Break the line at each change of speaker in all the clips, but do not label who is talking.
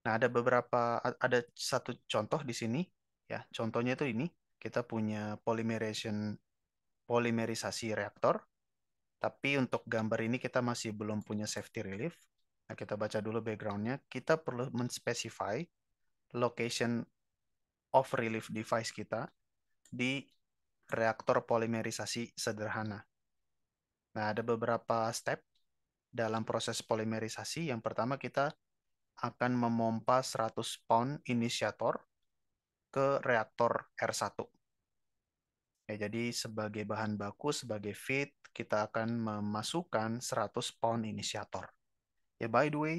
Nah, ada satu contoh di sini ya. Contohnya itu ini. Kita punya polimerisasi reaktor, tapi untuk gambar ini kita masih belum punya safety relief. Nah, kita baca dulu backgroundnya. Kita perlu menspecify location of relief device kita di reaktor polimerisasi sederhana. Nah, ada beberapa step dalam proses polimerisasi. Yang pertama, kita akan memompa 100 pound inisiator ke reaktor R1. Ya, jadi sebagai bahan baku, sebagai feed, kita akan memasukkan 100 pound inisiator. Ya, by the way,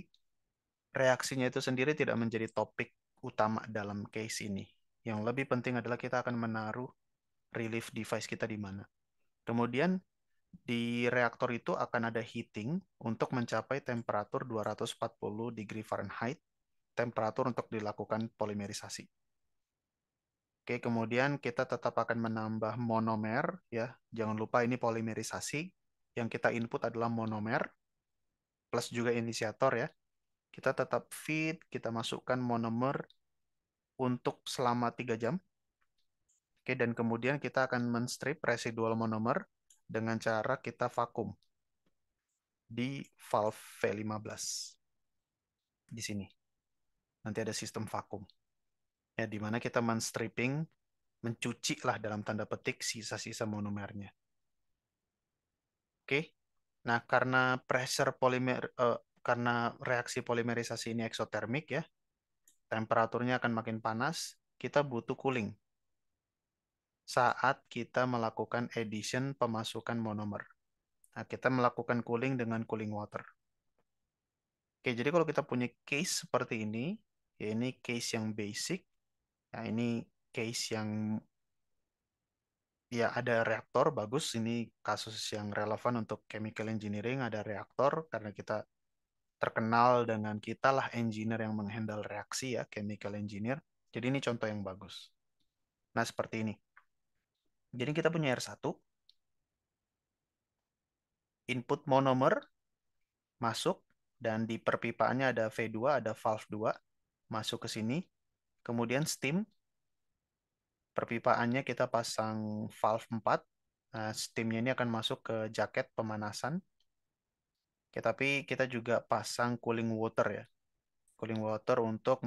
reaksinya itu sendiri tidak menjadi topik utama dalam case ini. Yang lebih penting adalah kita akan menaruh relief device kita di mana. Kemudian di reaktor itu akan ada heating untuk mencapai temperatur 240 degree Fahrenheit, temperatur untuk dilakukan polimerisasi. Oke, kemudian kita tetap akan menambah monomer ya. Jangan lupa ini polimerisasi. Yang kita input adalah monomer plus juga inisiator ya. Kita tetap feed, kita masukkan monomer untuk selama 3 jam. Oke, dan kemudian kita akan menstrip residual monomer dengan cara kita vakum di valve V15 di sini. Nanti ada sistem vakum. Ya, di mana kita menstripping, mencuci lah dalam tanda petik sisa-sisa monomernya. Oke. Nah, karena reaksi polimerisasi ini eksotermik ya, temperaturnya akan makin panas, kita butuh cooling saat kita melakukan addition pemasukan monomer. Nah, kita melakukan cooling dengan cooling water. Oke, jadi kalau kita punya case seperti ini, ya ini case yang basic, ya ini case yang ya ada reaktor bagus, ini kasus yang relevan untuk chemical engineering, ada reaktor karena kita terkenal dengan kita lah engineer yang menghandle reaksi ya, chemical engineer. Jadi ini contoh yang bagus. Nah, seperti ini. Jadi kita punya R1, input monomer masuk, dan di perpipaannya ada V2, ada valve 2, masuk ke sini. Kemudian steam, perpipaannya kita pasang valve 4. Nah, steamnya ini akan masuk ke jaket pemanasan. Oke, tapi kita juga pasang cooling water ya. Cooling water untuk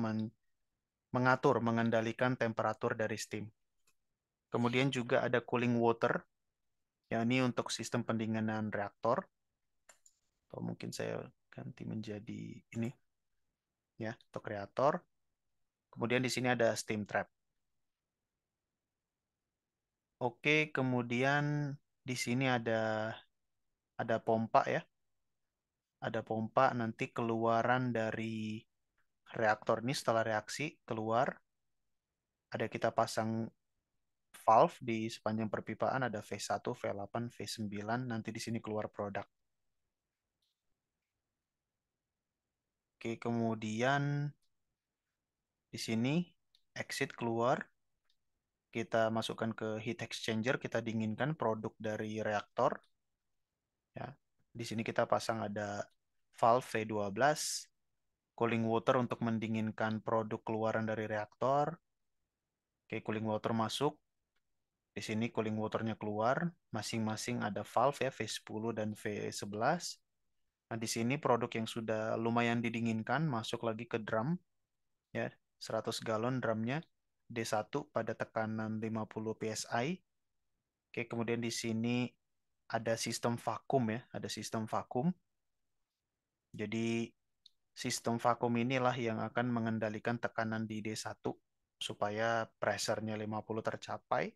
mengatur, mengendalikan temperatur dari steam. Kemudian juga ada cooling water, yang ini untuk sistem pendinginan reaktor. Atau mungkin saya ganti menjadi ini ya, untuk reaktor. Kemudian di sini ada steam trap. Oke, kemudian di sini ada pompa ya. Ada pompa nanti keluaran dari reaktor ini setelah reaksi keluar. Ada kita pasang valve di sepanjang perpipaan, ada V1, V8, V9. Nanti di sini keluar produk. Oke, kemudian di sini exit keluar. Kita masukkan ke heat exchanger, kita dinginkan produk dari reaktor. Ya. Di sini kita pasang ada valve V12, cooling water untuk mendinginkan produk keluaran dari reaktor. Oke, cooling water masuk. Di sini cooling waternya keluar. Masing-masing ada valve ya, V10 dan V11. Nah, di sini produk yang sudah lumayan didinginkan masuk lagi ke drum. Ya, 100 galon drumnya. D1 pada tekanan 50 psi. Oke, kemudian di sini ada sistem vakum ya, ada sistem vakum. Jadi sistem vakum inilah yang akan mengendalikan tekanan di D1 supaya pressure-nya 50 tercapai.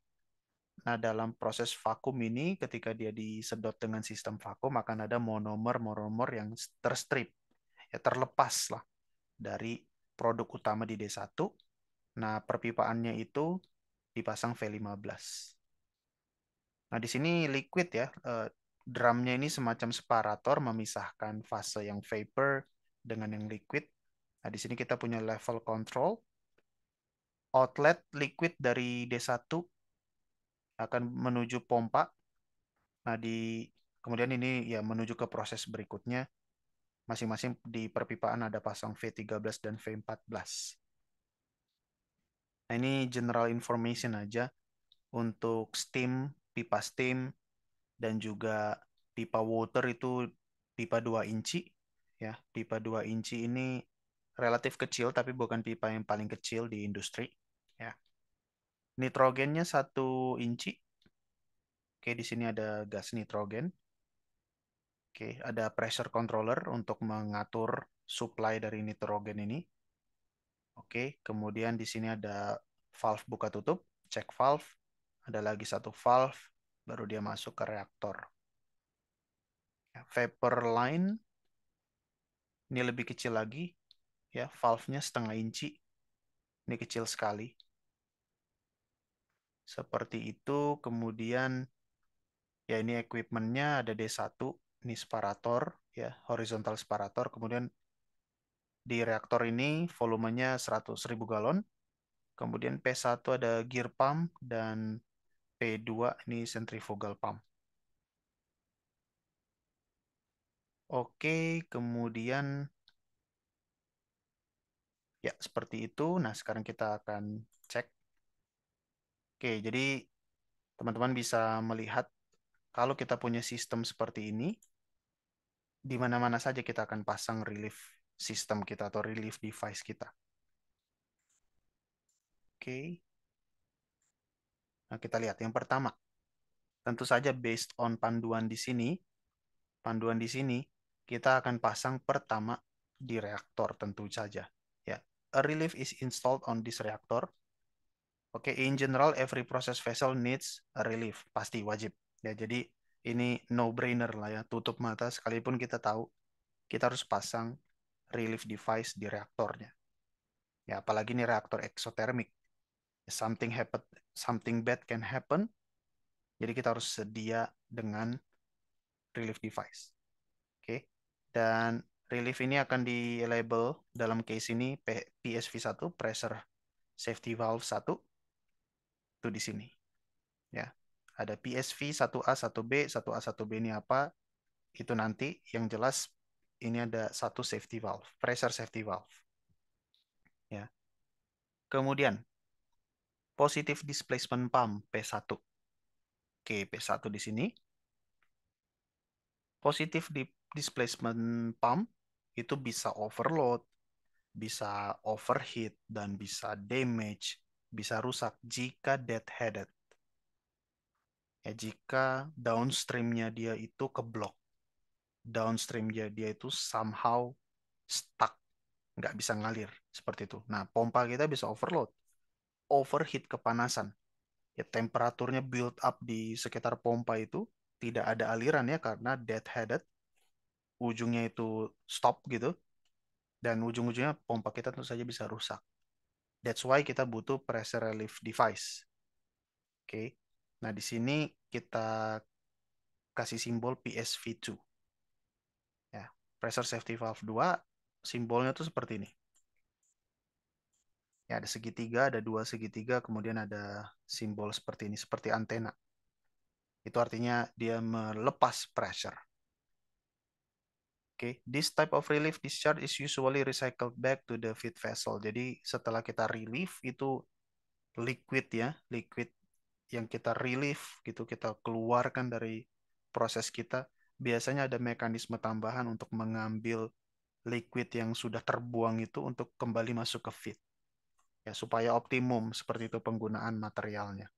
Nah, dalam proses vakum ini ketika dia disedot dengan sistem vakum akan ada monomer-monomer yang terstrip, ya terlepas lah dari produk utama di D1. Nah, perpipaannya itu dipasang V15. Nah, di sini liquid ya. Drumnya ini semacam separator memisahkan fase yang vapor dengan yang liquid. Nah, di sini kita punya level control. Outlet liquid dari D1 akan menuju pompa. Nah, kemudian ini ya menuju ke proses berikutnya. Masing-masing di perpipaan ada pasang V13 dan V14. Nah, ini general information aja untuk steam, pipa steam, dan juga pipa water itu pipa 2 inci. Ya, pipa 2 inci ini relatif kecil, tapi bukan pipa yang paling kecil di industri. Ya. Nitrogennya 1 inci. Oke, di sini ada gas nitrogen. Oke, ada pressure controller untuk mengatur supply dari nitrogen ini. Oke, kemudian di sini ada valve buka tutup, check valve. Ada lagi satu valve, baru dia masuk ke reaktor. Ya, vapor line ini lebih kecil lagi, ya, valve-nya 1/2 inci. Ini kecil sekali. Seperti itu, kemudian ya ini equipment-nya ada D1, ini separator, ya, horizontal separator. Kemudian di reaktor ini volumenya 100.000 galon. Kemudian P1 ada gear pump dan P2 ini centrifugal pump. Oke, kemudian ya seperti itu. Nah, sekarang kita akan cek. Oke, jadi teman-teman bisa melihat kalau kita punya sistem seperti ini, di mana-mana saja kita akan pasang relief system kita atau relief device kita. Oke, nah kita lihat yang pertama. Tentu saja based on panduan di sini kita akan pasang pertama di reaktor tentu saja. Ya, a relief is installed on this reactor. Oke, in general every process vessel needs a relief, pasti wajib. Ya, jadi ini no-brainer lah ya, tutup mata sekalipun kita tahu kita harus pasang relief device di reaktornya. Ya, apalagi ini reaktor eksotermik. Something happen, something bad can happen. Jadi kita harus sedia dengan relief device. Oke. Dan relief ini akan di-label dalam case ini PSV1, pressure safety valve 1, itu di sini. Ya. Ada PSV 1A, 1B, 1A, 1B ini apa? Itu nanti yang jelas ini ada satu safety valve, pressure safety valve. Ya. Kemudian positive displacement pump P1. Oke, P1 di sini. Positive displacement pump itu bisa overload, bisa overheat, dan bisa damage, bisa rusak jika deadheaded. Ya, jika downstreamnya dia itu keblok, downstreamnya dia itu somehow stuck, nggak bisa ngalir, seperti itu. Nah, pompa kita bisa overload, overheat kepanasan. Ya, temperaturnya build up di sekitar pompa itu tidak ada aliran ya karena deadheaded, ujungnya itu stop gitu, dan ujung-ujungnya pompa kita tentu saja bisa rusak. That's why kita butuh pressure relief device. Oke. Nah, di sini kita kasih simbol PSV2. Ya. Pressure safety valve 2 simbolnya tuh seperti ini. Ya, ada segitiga, ada dua segitiga, kemudian ada simbol seperti ini, seperti antena. Itu artinya dia melepas pressure. Oke, this type of relief discharge is usually recycled back to the feed vessel. Jadi setelah kita relief itu liquid ya, liquid yang kita relief gitu, kita keluarkan dari proses kita, biasanya ada mekanisme tambahan untuk mengambil liquid yang sudah terbuang itu untuk kembali masuk ke feed. Ya, supaya optimum seperti itu penggunaan materialnya.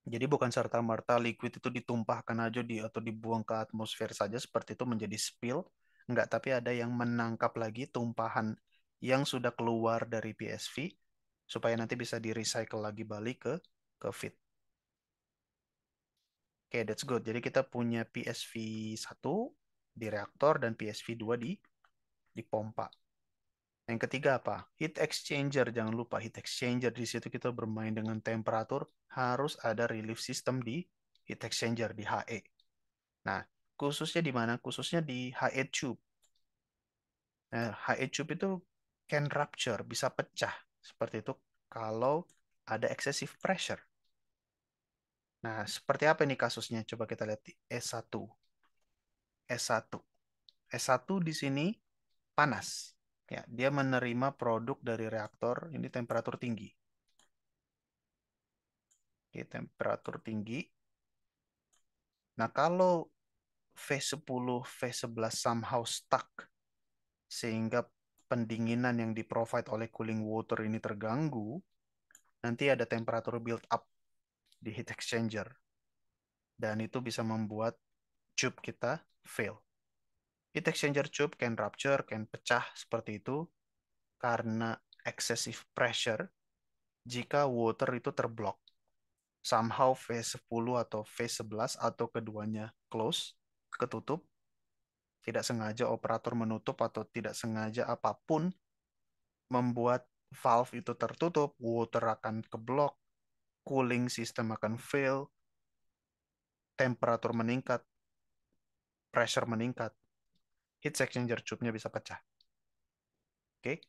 Jadi bukan serta-merta liquid itu ditumpahkan aja atau dibuang ke atmosfer saja seperti itu menjadi spill. Enggak, tapi ada yang menangkap lagi tumpahan yang sudah keluar dari PSV supaya nanti bisa di-recycle lagi balik ke feed. Oke, that's good. Jadi kita punya PSV1 di reaktor dan PSV2 di pompa. Yang ketiga apa? Heat exchanger. Jangan lupa heat exchanger. Di situ kita bermain dengan temperatur. Harus ada relief system di heat exchanger, di HE. Nah, khususnya di mana? Khususnya di HE tube. Nah, HE tube itu can rupture, bisa pecah. Seperti itu kalau ada excessive pressure. Nah, seperti apa ini kasusnya? Coba kita lihat di S1. S1. S1 di sini panas. Ya, dia menerima produk dari reaktor ini temperatur tinggi. Oke, temperatur tinggi. Nah, kalau V10, V11 somehow stuck sehingga pendinginan yang di-provide oleh cooling water ini terganggu, nanti ada temperatur build up di heat exchanger. Dan itu bisa membuat tube kita fail. Heat exchanger tube can rupture, can pecah seperti itu karena excessive pressure jika water itu terblok. Somehow V10 atau V11 atau keduanya close, ketutup, tidak sengaja operator menutup atau tidak sengaja apapun membuat valve itu tertutup, water akan keblok, cooling system akan fail, temperatur meningkat, pressure meningkat, heat exchanger tube-nya bisa pecah. Oke,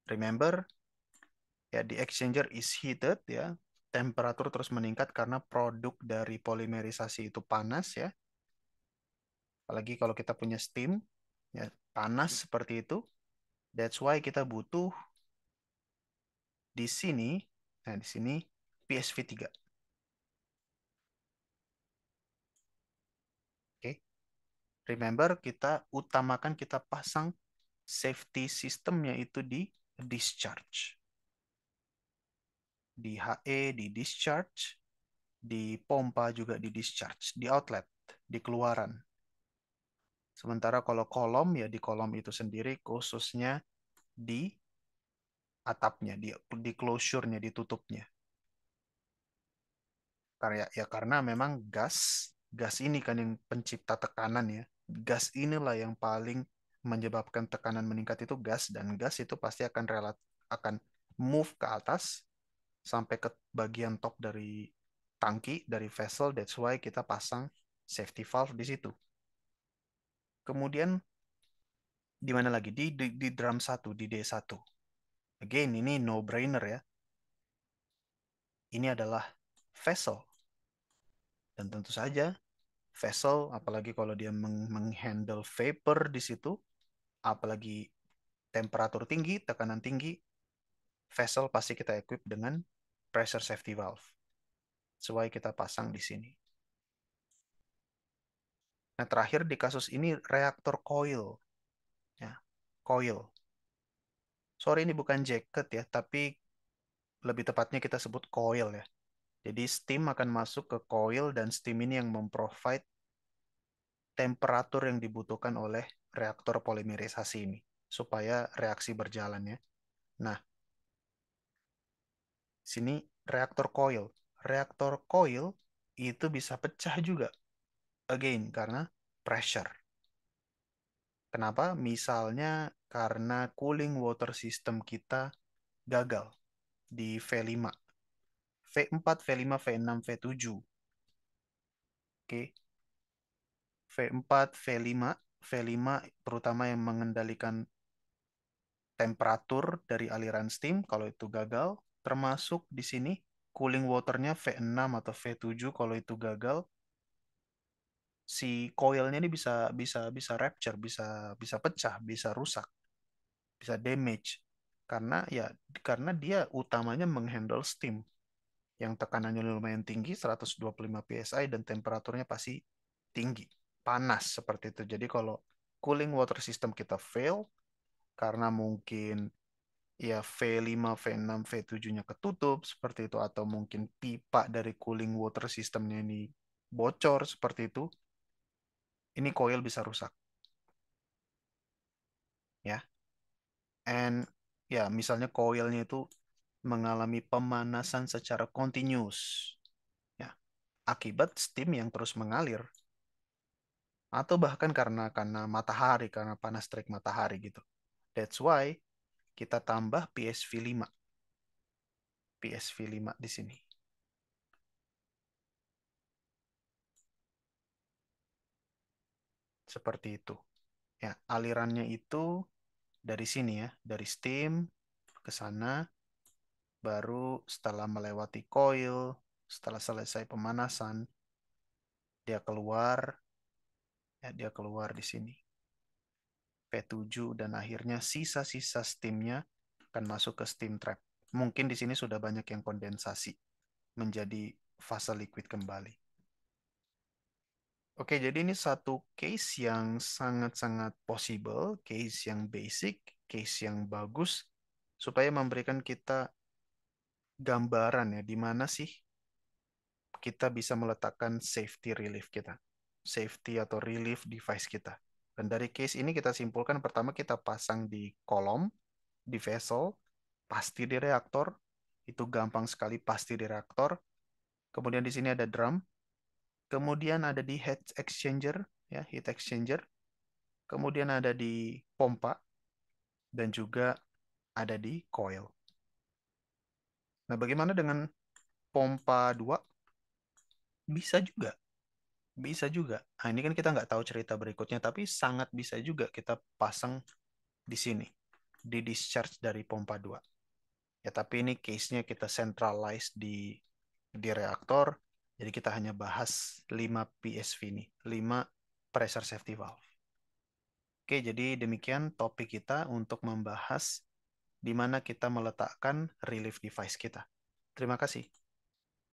remember ya di exchanger is heated ya, temperatur terus meningkat karena produk dari polimerisasi itu panas ya. Apalagi kalau kita punya steam ya panas seperti itu. That's why kita butuh di sini, nah di sini PSV3. Oke, remember kita utamakan kita pasang safety systemnya itu di discharge. Di HE, di discharge, di pompa juga di discharge, di outlet, di keluaran. Sementara kalau kolom ya di kolom itu sendiri khususnya di atapnya, di closure-nya, ditutupnya. Karena memang gas ini kan yang pencipta tekanan ya. Gas inilah yang paling menyebabkan tekanan meningkat itu gas dan gas itu pasti akan move ke atas sampai ke bagian top dari tangki dari vessel. That's why kita pasang safety valve di situ. Kemudian di mana lagi? Di drum 1, di D1. Again, ini no brainer ya. Ini adalah vessel. Dan tentu saja vessel, apalagi kalau dia menghandle vapor di situ, apalagi temperatur tinggi, tekanan tinggi, vessel pasti kita equip dengan pressure safety valve. Sesuai kita pasang di sini. Nah, terakhir di kasus ini reaktor coil. Ya, coil. Sorry ini bukan jacket ya, tapi lebih tepatnya kita sebut coil ya. Jadi steam akan masuk ke coil dan steam ini yang memprovide temperatur yang dibutuhkan oleh reaktor polimerisasi ini supaya reaksi berjalan ya. Nah, sini reaktor coil. Reaktor coil itu bisa pecah juga. Again, karena pressure. Kenapa? Misalnya karena cooling water system kita gagal di V5. V4, V5, V6, V7. Oke. V4, V5, V5 terutama yang mengendalikan temperatur dari aliran steam kalau itu gagal, termasuk di sini cooling waternya V6 atau V7 kalau itu gagal, si coilnya ini bisa bisa rupture, bisa pecah, bisa rusak, bisa damage karena dia utamanya menghandle steam yang tekanannya lumayan tinggi 125 psi dan temperaturnya pasti tinggi, panas seperti itu. Jadi kalau cooling water system kita fail karena mungkin ya V5, V6, V7-nya ketutup seperti itu atau mungkin pipa dari cooling water systemnya ini bocor seperti itu, ini coil bisa rusak ya. And ya misalnya coilnya itu mengalami pemanasan secara continuous ya akibat steam yang terus mengalir atau bahkan karena matahari karena panas terik matahari gitu. That's why kita tambah PSV5. PSV5 di sini. Seperti itu. Ya, alirannya itu dari sini ya, dari steam ke sana, baru setelah melewati coil, setelah selesai pemanasan, dia keluar, ya dia keluar di sini. V7, dan akhirnya sisa-sisa steamnya akan masuk ke steam trap. Mungkin di sini sudah banyak yang kondensasi menjadi fase liquid kembali. Oke, jadi ini satu case yang sangat-sangat possible, case yang basic, case yang bagus, supaya memberikan kita gambaran ya, di mana sih kita bisa meletakkan safety relief kita, safety atau relief device kita. Dan dari case ini kita simpulkan, pertama kita pasang di kolom, di vessel, pasti di reaktor, itu gampang sekali pasti di reaktor. Kemudian di sini ada drum, kemudian ada di heat exchanger, ya heat exchanger, kemudian ada di pompa, dan juga ada di coil. Nah, bagaimana dengan pompa 2? Bisa juga. Bisa juga. Nah, ini kan kita nggak tahu cerita berikutnya, tapi sangat bisa juga kita pasang di sini, di discharge dari pompa 2. Ya, tapi ini case-nya kita centralize di reaktor, jadi kita hanya bahas 5 PSV ini, 5 pressure safety valve. Oke, jadi demikian topik kita untuk membahas di mana kita meletakkan relief device kita. Terima kasih.